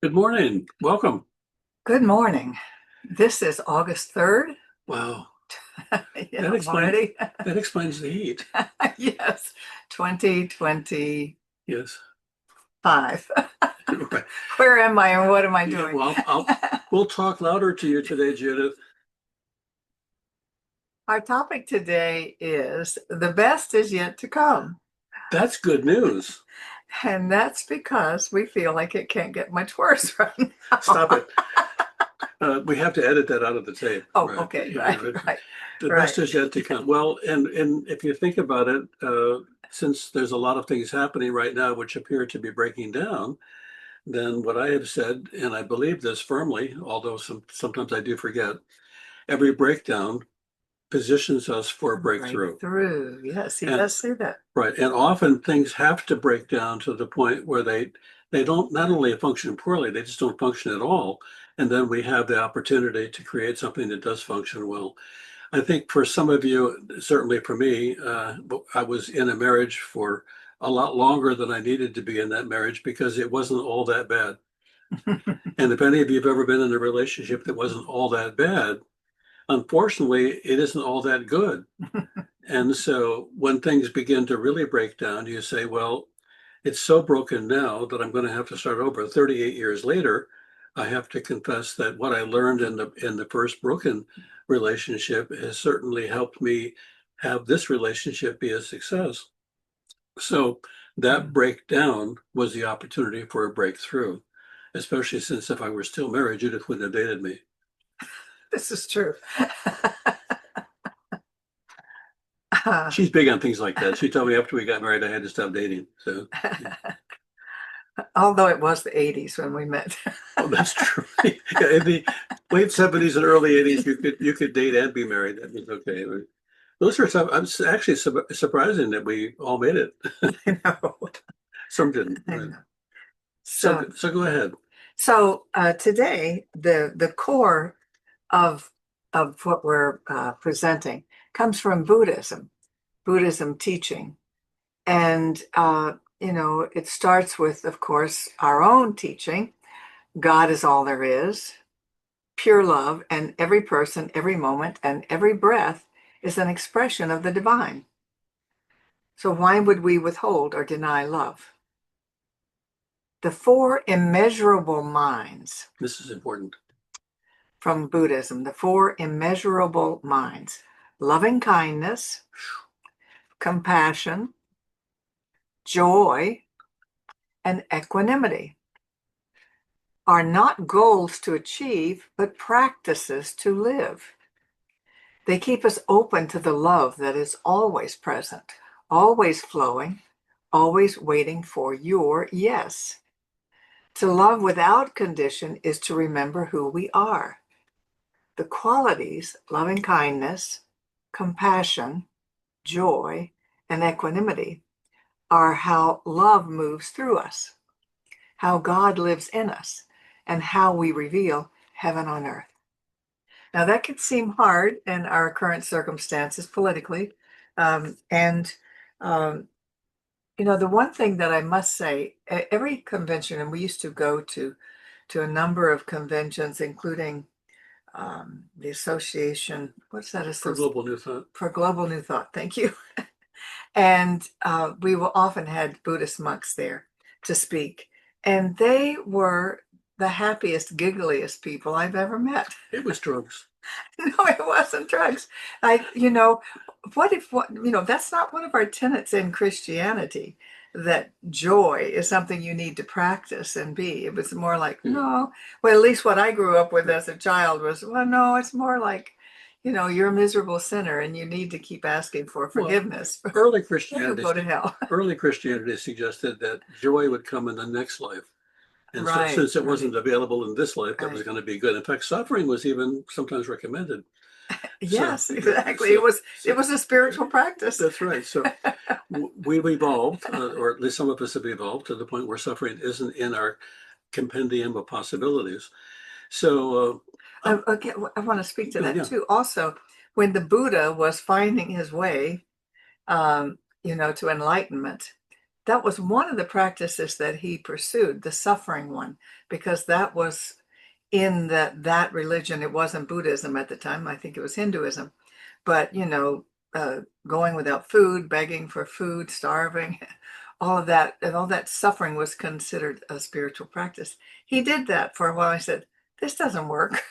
Good morning. Welcome. Good morning. This is August 3rd. Wow. Yeah, That explains already. that explains the heat. Yes, 2025. Yes. Right. Where am I and what am I Yeah, doing? well, we'll talk louder to you today, Judith. Our topic today is the best is yet to come. That's good news. And that's because we feel like it can't get much worse right now. Stop it. We have to edit that out of the tape. Oh, Right. okay, Yeah, right, right. right, The right. best is yet to come. Well, and if you think about it, since there's a lot of things happening right now which appear to be breaking down, then what I have said, and I believe this firmly, although sometimes I do forget, every breakdown positions us for a breakthrough. Breakthrough. Yes, he And does say that. right, and often things have to break down to the point where they don't not only function poorly, they just don't function at all. And then we have the opportunity to create something that does function well. I think for some of you, certainly for me, I was in a marriage for a lot longer than I needed to be in that marriage because it wasn't all that bad. And if any of you have ever been in a relationship that wasn't all that bad, unfortunately, it isn't all that good. And so when things begin to really break down, you say, well, it's so broken now that I'm going to have to start over. 38 years later, I have to confess that what I learned in the first broken relationship has certainly helped me have this relationship be a success. So that breakdown was the opportunity for a breakthrough, especially since if I were still married, Judith wouldn't have dated me. This is true. She's big on things like that. She told me after we got married, I had to stop dating. So, yeah. Although it was the 80s when we met. Oh, that's true. Yeah, in the late 70s and early 80s, you could date and be married. That was okay. Those are some. I'm actually surprising that we all made it. I know. Some didn't. I Right. know. So So, so go ahead. today, the core of what we're presenting comes from Buddhism teaching, and it starts with, of course, our own teaching. God is all there is, pure love, and every person, every moment, and every breath is an expression of the divine. So why would we withhold or deny love? The four immeasurable minds This is important. from Buddhism, the four immeasurable minds: loving kindness, compassion, joy, and equanimity are not goals to achieve, but practices to live. They keep us open to the love that is always present, always flowing, always waiting for your yes. To love without condition is to remember who we are. The qualities, loving kindness, compassion, joy, and equanimity, are how love moves through us, how God lives in us, and how we reveal heaven on earth. Now, that can seem hard in our current circumstances politically. And, um, the one thing that I must say, every convention, and we used to go to a number of conventions, including the association, what's that For association? Global New Thought. For Global New Thought, thank you. And we will often had Buddhist monks there to speak. And they were the happiest, giggliest people I've ever met. It was drugs. No, it wasn't drugs. That's not one of our tenets in Christianity, that joy is something you need to practice and be. It was more like, Yeah. no, well, at least what I grew up with as a child was, well, no, it's more like, you're a miserable sinner and you need to keep asking for Well, forgiveness early or you'll Christianity go to hell. early Christianity suggested that joy would come in the next life. And so, Right, since it right, wasn't available in this life, that was right. going to be good. In fact, suffering was even sometimes recommended. So, Yes, exactly. It so, was it so was a spiritual practice. that's right. So we've evolved, or at least some of us have evolved to the point where suffering isn't in our compendium of possibilities. So, Okay, I want to speak to that yeah, too. Also, when the Buddha was finding his way, to enlightenment, that was one of the practices that he pursued, the suffering one, because that was in that religion. It wasn't Buddhism at the time. I think it was Hinduism. But, going without food, begging for food, starving, all of that, and all that suffering was considered a spiritual practice. He did that for a while. I said, this doesn't work.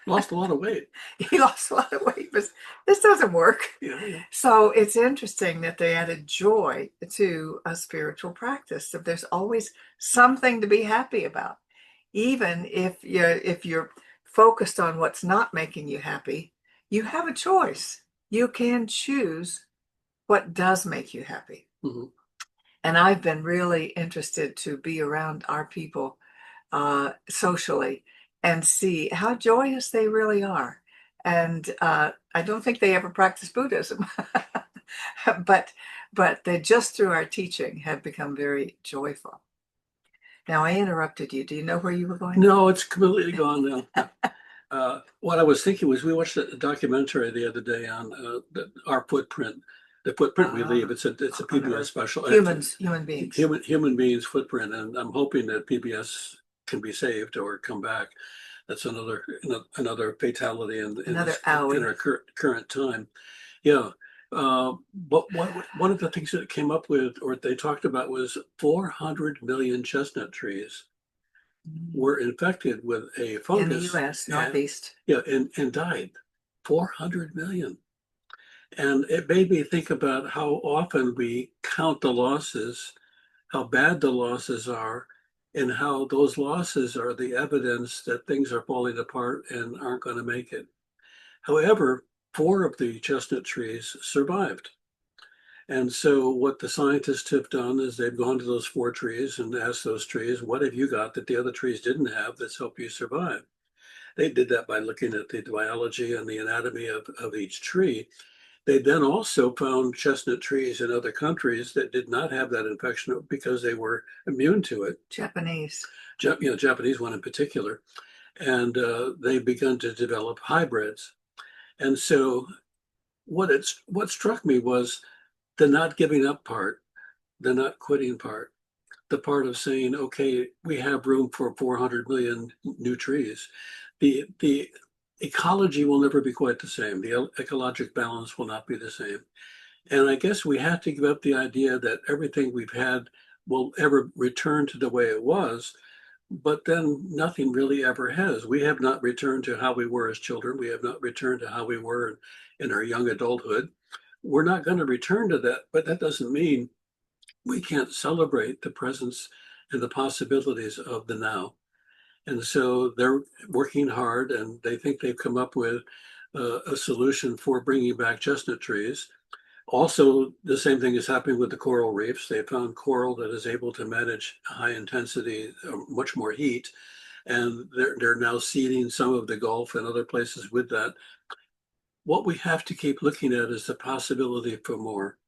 Lost a lot of weight. He lost a lot of weight, but this doesn't work. Yeah, yeah. So it's interesting that they added joy to a spiritual practice. So there's always something to be happy about. Even if you're focused on what's not making you happy, you have a choice. You can choose what does make you happy. Mhm. And I've been really interested to be around our people socially and see how joyous they really are. And I don't think they ever practiced Buddhism, but they just through our teaching have become very joyful. Now I interrupted you. Do you know where you were going? No, it's completely gone now. What I was thinking was we watched a documentary the other day on our footprint, the footprint we leave. It's a On PBS Earth. special. Human beings. Human beings footprint, and I'm hoping that PBS can be saved or come back. That's another fatality Another in owie. our current time. Yeah. But one of the things that it came up with, or they talked about, was 400 million chestnut trees were infected with a In the fungus U.S. and Northeast. yeah, and died. 400 million. And it made me think about how often we count the losses, how bad the losses are, and how those losses are the evidence that things are falling apart and aren't going to make it. However, four of the chestnut trees survived. And so what the scientists have done is they've gone to those four trees and asked those trees, what have you got that the other trees didn't have that's helped you survive? They did that by looking at the biology and the anatomy of each tree. They then also found chestnut trees in other countries that did not have that infection because they were immune to it. Japanese. Japanese one in particular. And they've begun to develop hybrids. And so what struck me was the not giving up part, the not quitting part, the part of saying, okay, we have room for 400 million new trees. The ecology will never be quite the same. The ecologic balance will not be the same. And I guess we have to give up the idea that everything we've had will ever return to the way it was, but then nothing really ever has. We have not returned to how we were as children. We have not returned to how we were in our young adulthood. We're not going to return to that, but that doesn't mean we can't celebrate the presence and the possibilities of the now. And so they're working hard and they think they've come up with a solution for bringing back chestnut trees. Also, the same thing is happening with the coral reefs. They found coral that is able to manage high intensity, much more heat, and they're now seeding some of the Gulf and other places with that. What we have to keep looking at is the possibility for more.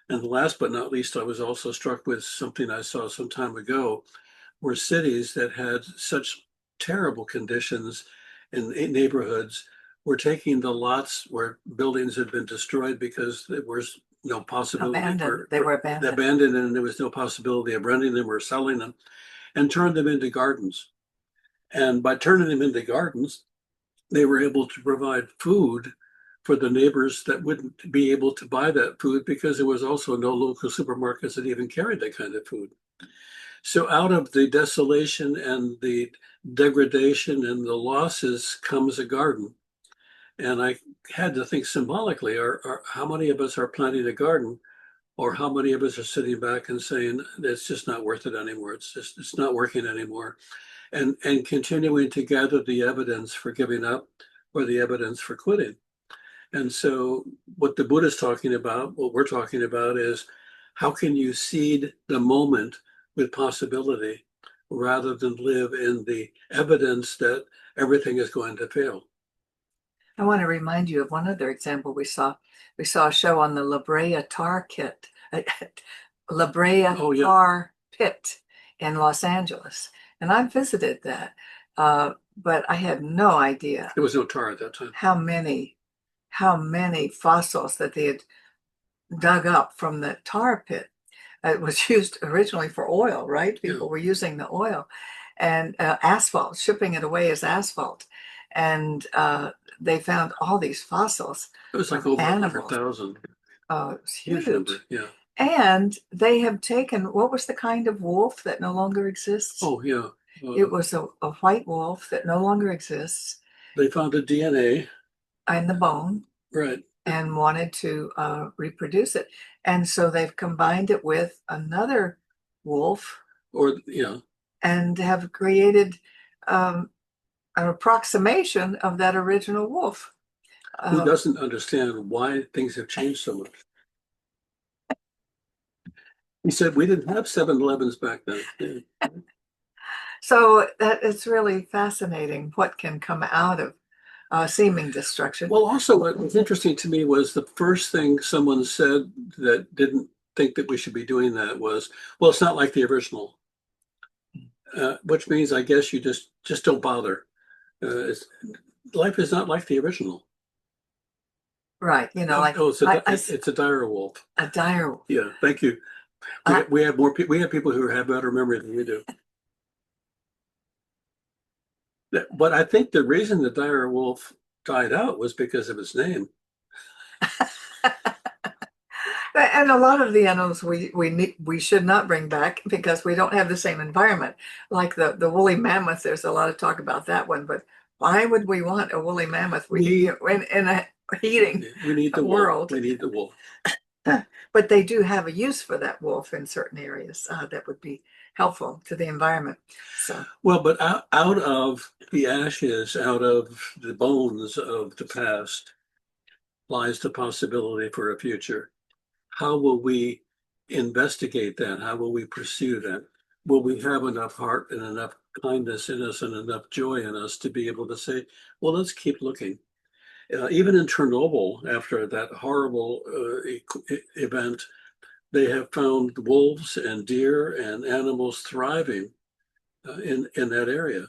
And last but not least, I was also struck with something I saw some time ago, were cities that had such terrible conditions in neighborhoods were taking the lots where buildings had been destroyed because there was no possibility Abandoned. They were abandoned. abandoned and there was no possibility of renting them or selling them, and turned them into gardens. And by turning them into gardens, they were able to provide food for the neighbors that wouldn't be able to buy that food because there was also no local supermarkets that even carried that kind of food. So out of the desolation and the degradation and the losses comes a garden. And I had to think symbolically, how many of us are planting a garden, or how many of us are sitting back and saying, it's just not worth it anymore. It's not working anymore. And continuing to gather the evidence for giving up or the evidence for quitting. And so what the Buddha is talking about, what we're talking about is how can you seed the moment with possibility rather than live in the evidence that everything is going to fail. I want to remind you of one other example we saw. We saw a show on the La Brea Tar Pit, La Brea Tar Pit in Los Angeles, and I visited that, but I had no idea There was no tar at that time. how many fossils that they had dug up from the tar pit. It was used originally for oil, right? Yeah. People were using the oil and asphalt, shipping it away as asphalt. And they found all these fossils It was like of over animals. 100,000. It's Huge number. huge. Yeah. And they have taken, what was the kind of wolf that no longer exists? Oh, yeah. It was a white wolf that no longer exists They found a DNA. in the bone Right. and wanted to reproduce it. And so they've combined it with another wolf Or, yeah. and have created um, an approximation of that original wolf. Who Uh, doesn't understand why things have changed so much? He said we didn't have 7-Elevens back then. Yeah. so that it's really fascinating what can come out of seeming destruction. Well, also, what was interesting to me was the first thing someone said that didn't think that we should be doing that was, well, it's not like the original, which means I guess you just don't bother. Life is not like the original. Right. Oh, I it's a dire wolf. a dire wolf. Yeah, thank you. I, We have more. We have people who have better memory than we do. But I think the reason the dire wolf died out was because of its name. and a lot of the animals we should not bring back because we don't have the same environment. Like the woolly mammoth, there's a lot of talk about that one, but why would we want a woolly mammoth? In a heating We need the wolf. world. We need the wolf. But they do have a use for that wolf in certain areas that would be helpful to the environment. So, Well, but out of the ashes, out of the bones of the past, lies the possibility for a future. How will we investigate that? How will we pursue that? Will we have enough heart and enough kindness in us and enough joy in us to be able to say, well, let's keep looking? Even in Chernobyl, after that horrible event, they have found wolves and deer and animals thriving in that area,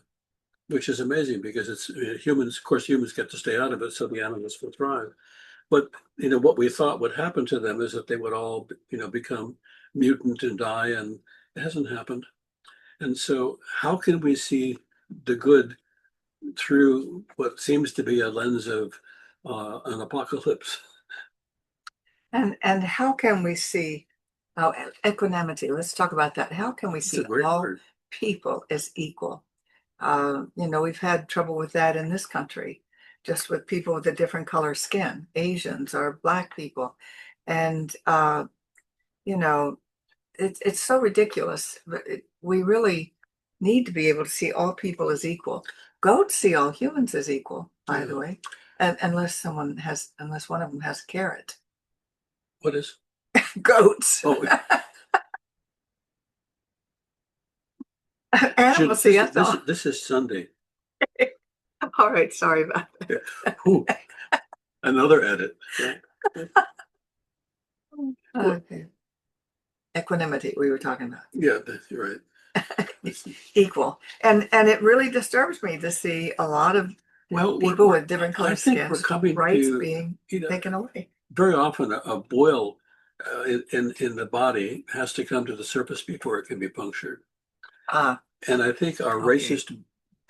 which is amazing because it's humans. Of course, humans get to stay out of it, so the animals will thrive. But what we thought would happen to them is that they would all become mutant and die, and it hasn't happened. And so, how can we see the good through what seems to be a lens of an apocalypse? and how can we see equanimity? Let's talk about that. How can we It's a see great all word. people as equal? We've had trouble with that in this country, just with people with a different color skin, Asians or Black people. And, it's so ridiculous. But we really need to be able to see all people as equal. Goats see all humans as equal, by the Yeah. way, unless one of them has a carrot. What is? Goats. Oh, Animals see us all. this is Sunday. All right, sorry about that. Yeah. Ooh, another edit. Yeah. Okay. Equanimity we were talking about. Yeah, you're right. Equal. And it really disturbs me to see a lot of Well, people with different I color think we're skins coming rights to, being taken away. very often a boil in the body has to come to the surface before it can be punctured. Ah, And I think our okay. racist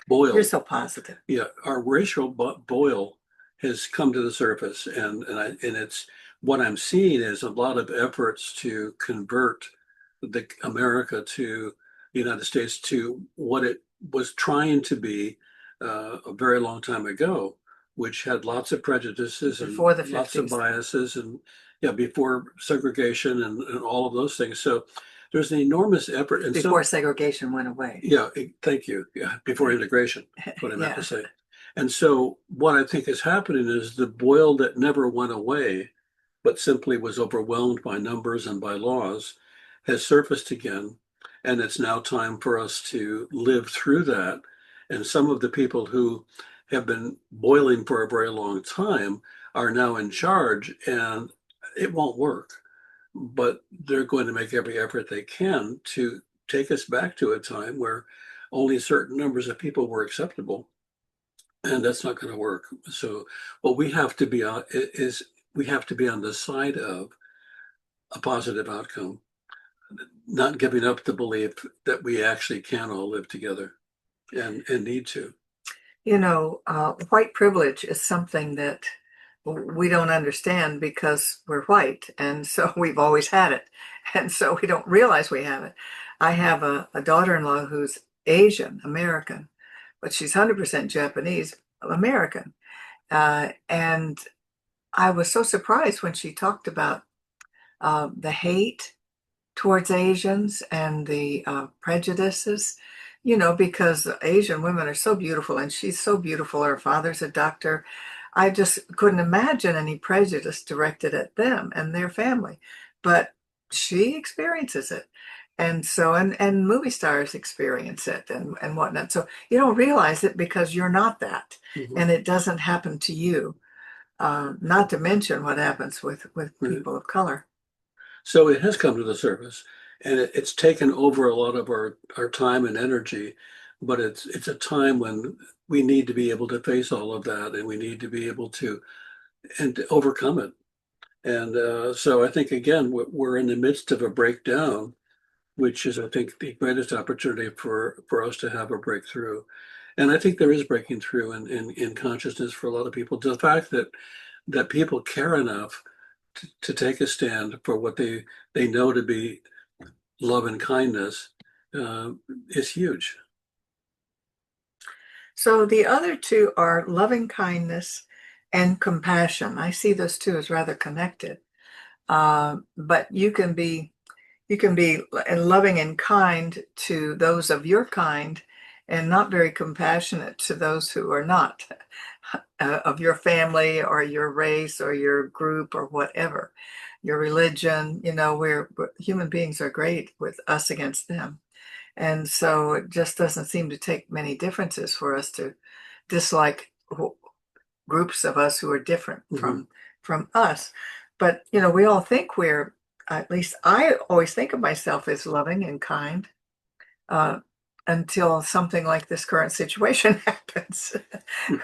boil, You're so positive. yeah, our racial boil has come to the surface, and it's what I'm seeing is a lot of efforts to convert the America to the United States to what it was trying to be a very long time ago, which had lots of prejudices and Before the lots of 50s, biases, and yeah, before segregation and all of those things. So there's an enormous effort, and so before segregation went away. yeah, thank you. Yeah, before integration, that's what I meant to Yeah. say. And so what I think is happening is the boil that never went away, but simply was overwhelmed by numbers and by laws, has surfaced again. And it's now time for us to live through that. And some of the people who have been boiling for a very long time are now in charge, and it won't work. But they're going to make every effort they can to take us back to a time where only certain numbers of people were acceptable, and that's not going to work. So what we have to be on is we have to be on the side of a positive outcome. not giving up the belief that we actually can all live together and need to. White privilege is something that we don't understand because we're white, and so we've always had it, and so we don't realize we have it. I have a daughter-in-law who's Asian American, but she's 100% Japanese American. And I was so surprised when she talked about the hate towards Asians and the prejudices, because Asian women are so beautiful and she's so beautiful. Her father's a doctor. I just couldn't imagine any prejudice directed at them and their family. But she experiences it. And so, and movie stars experience it and whatnot. So you don't realize it because you're not that. Mhm. And it doesn't happen to you. Not to mention what happens with Right. people of color. So it has come to the surface, and it's taken over a lot of our time and energy, but it's a time when we need to be able to face all of that, and we need to be able to overcome it. And so I think again we're in the midst of a breakdown, which is I think the greatest opportunity for us to have a breakthrough. And I think there is breaking through in consciousness for a lot of people. The fact that people care enough to take a stand for what they know to be love and kindness uh, is huge. So the other two are loving kindness and compassion. I see those two as rather connected. But you can be loving and kind to those of your kind, and not very compassionate to those who are not of your family or your race or your group or whatever, your religion. Human beings are great with us against them. And so it just doesn't seem to take many differences for us to dislike groups of us who are different Mm-hmm. from us. But we all think we're, at least I always think of myself as loving and kind, uh, until something like this current situation happens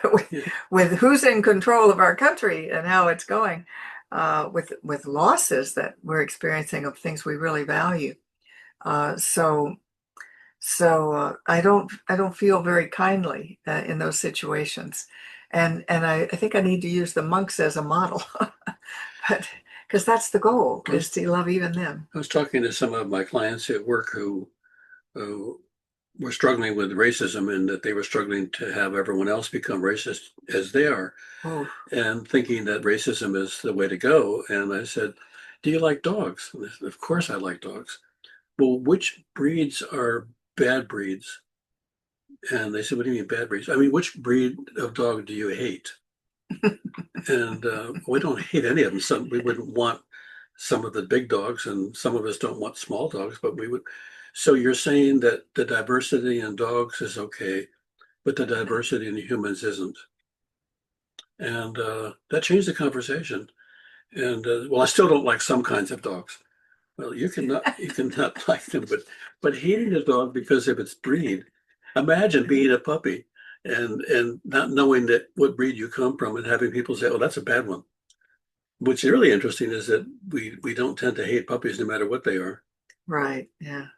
with, Yeah. with who's in control of our country and how it's going, with losses that we're experiencing of things we really value. So I don't feel very kindly in those situations, and I think I need to use the monks as a model, but because that's the goal, I is was, to love even them. I was talking to some of my clients at work who were struggling with racism and that they were struggling to have everyone else become racist as they are Oh, and thinking that racism is the way to go. And I said, do you like dogs? And they said, of course I like dogs. Well, which breeds are bad breeds? And they said, what do you mean bad breeds? I mean, which breed of dog do you hate? And we don't hate any of them. Some we wouldn't want some of the big dogs, and some of us don't want small dogs, but we would. So you're saying that the diversity in dogs is okay, but the diversity in humans isn't, and that changed the conversation. And well, I still don't like some kinds of dogs. Well, you cannot like them, but hating a dog because of its breed. Imagine being a puppy and not knowing that what breed you come from and having people say, "Oh, that's a bad one." What's really interesting is that we don't tend to hate puppies no matter what they are. right, yeah,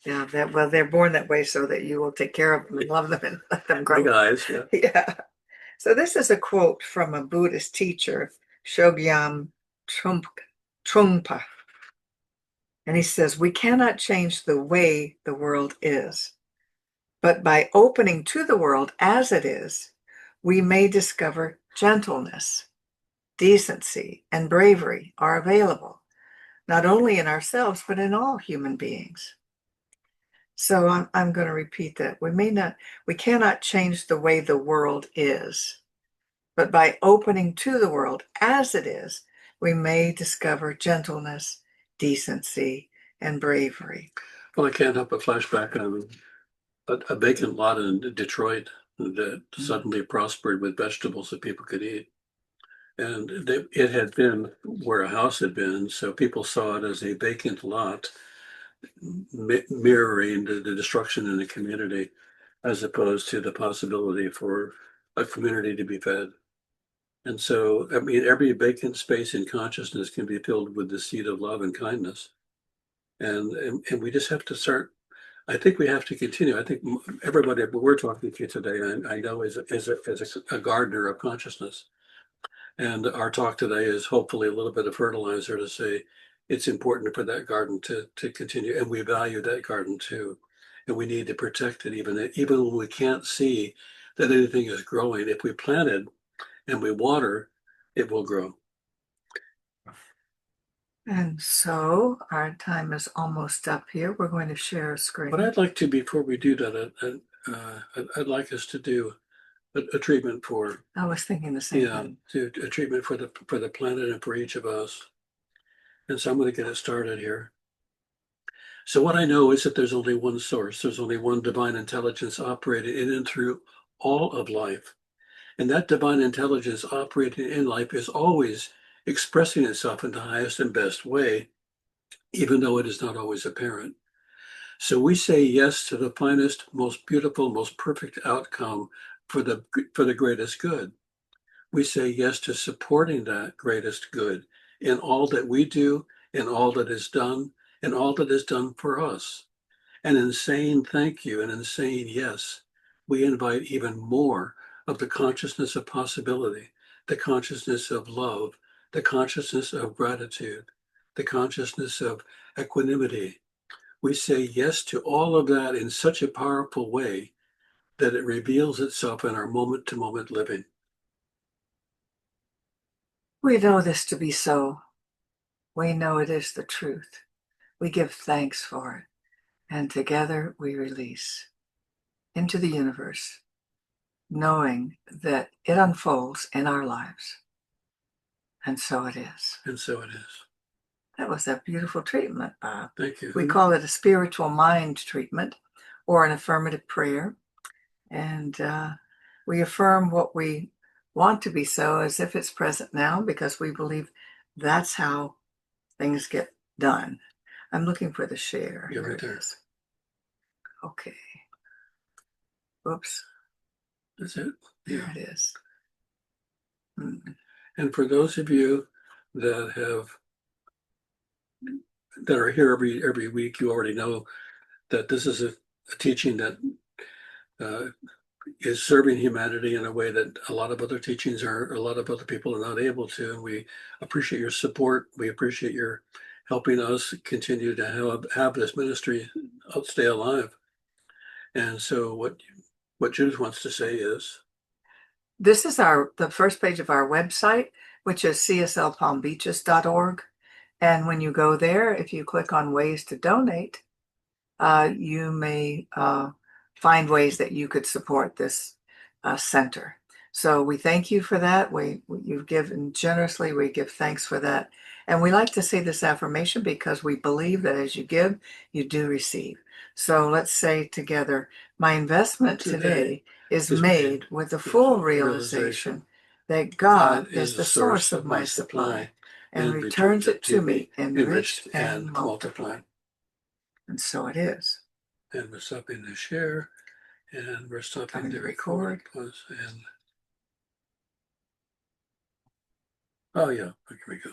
yeah. Well, they're born that way so that you will take care of them and love them and let them Big grow. eyes, yeah. Yeah. So this is a quote from a Buddhist teacher, Shogyam Trungpa, and he says, "We cannot change the way the world is. But by opening to the world as it is, we may discover gentleness, decency, and bravery are available, not only in ourselves, but in all human beings." So I'm going to repeat that. We cannot change the way the world is, but by opening to the world as it is, we may discover gentleness, decency, and bravery. Well, I can't help but flashback on a vacant lot in Detroit that Mm. suddenly prospered with vegetables that people could eat. And it had been where a house had been, so people saw it as a vacant lot, mirroring the destruction in the community, as opposed to the possibility for a community to be fed. And so, I mean, every vacant space in consciousness can be filled with the seed of love and kindness. And we just have to start. I think we have to continue. I think everybody we're talking to today, I know is a gardener of consciousness. And our talk today is hopefully a little bit of fertilizer to say it's important for that garden to continue. And we value that garden too. And we need to protect it even when we can't see that anything is growing. If we plant it and we water, it will grow. And so our time is almost up here. We're going to share a screen. But I'd like to, before we do that, I'd like us to do a treatment for, I was thinking the same thing. to a treatment for the planet and for each of us. And so I'm going to get it started here. So what I know is that there's only one source. There's only one divine intelligence operating in and through all of life. And that divine intelligence operating in life is always expressing itself in the highest and best way, even though it is not always apparent. So we say yes to the finest, most beautiful, most perfect outcome for the greatest good. We say yes to supporting that greatest good in all that we do, in all that is done, and all that is done for us. And in saying thank you and in saying yes, we invite even more of the consciousness of possibility, the consciousness of love, the consciousness of gratitude, the consciousness of equanimity. We say yes to all of that in such a powerful way that it reveals itself in our moment to moment living. We know this to be so. We know it is the truth. We give thanks for it. And together we release into the universe, knowing that it unfolds in our lives. And so it is. And so it is. That was a beautiful treatment, Bob. Thank you. We call it a spiritual mind treatment or an affirmative prayer. And we affirm what we want to be so as if it's present now, because we believe that's how things get done. I'm looking for the share. You're right there. Okay. Oops. That's it. There it is. And for those of you that are here every week, you already know that this is a teaching that is serving humanity in a way that a lot of other teachings are, a lot of other people are not able to. And we appreciate your support. We appreciate your helping us continue to have this ministry stay alive. And so what Judith wants to say is, this is the first page of our website, which is cslpalmbeaches.org. And when you go there, if you click on ways to donate, you may find ways that you could support this center. So we thank you for that. You've given generously. We give thanks for that. And we like to say this affirmation because we believe that as you give, you do receive. So let's say together, my investment today is made with the full realization that God is the source of my supply and returns it to me enriched and multiplied. And so it is. And we're stopping the share, and we're stopping the record. And oh yeah, here we go.